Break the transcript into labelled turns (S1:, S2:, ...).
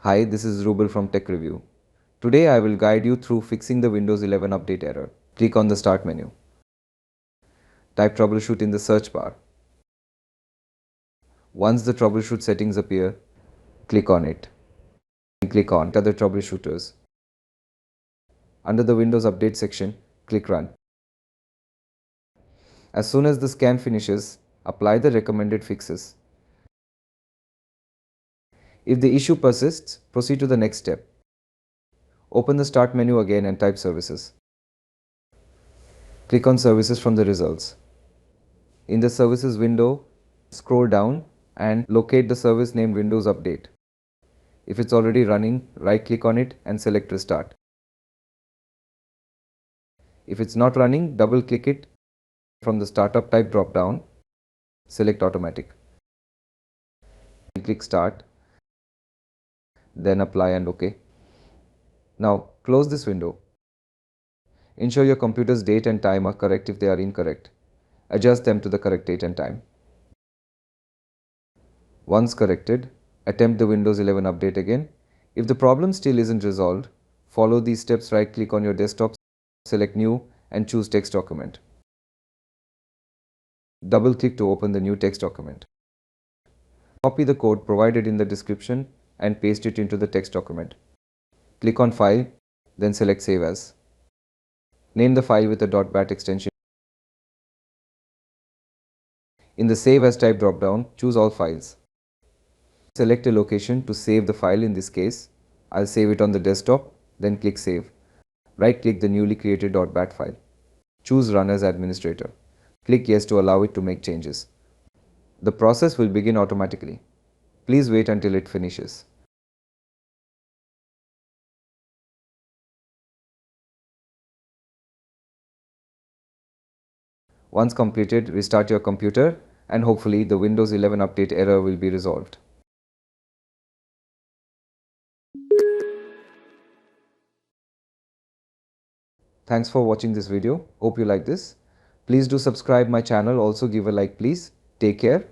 S1: Hi, this is Rubel from Tech Review. Today I will guide you through fixing the Windows 11 update error. Click on the Start menu. Type Troubleshoot in the search bar. Once the Troubleshoot settings appear, click on it. Click on Other Troubleshooters. Under the Windows Update section, click Run. As soon as the scan finishes, apply the recommended fixes. If the issue persists, proceed to the next step. Open the Start menu again and type Services. Click on Services from the results. In the Services window, scroll down and locate the service named Windows Update. If it's already running, right-click on it and select Restart. If it's not running, double-click it. From the Startup Type drop-down, select Automatic. Click Start, then Apply and OK. Now, close this window. Ensure your computer's date and time are correct if they are incorrect. Adjust them to the correct date and time. Once corrected, attempt the Windows 11 update again. If the problem still isn't resolved, follow these steps. Right-click on your desktop, select New and choose Text Document. Double-click to open the new text document. Copy the code provided in the description and paste it into the text document. Click on File, then select Save As. Name the file with the .bat extension. In the Save As type drop-down, choose All Files. Select a location to save the file. In this case, I'll save it on the desktop, then click Save. Right-click the newly created .bat file. Choose Run as Administrator. Click Yes to allow it to make changes. The process will begin automatically. Please wait until it finishes. Once completed, restart your computer and hopefully the Windows 11 update error will be resolved. Thanks for watching this video. Hope you like this. Please do subscribe my channel. Also give a like please. Take care.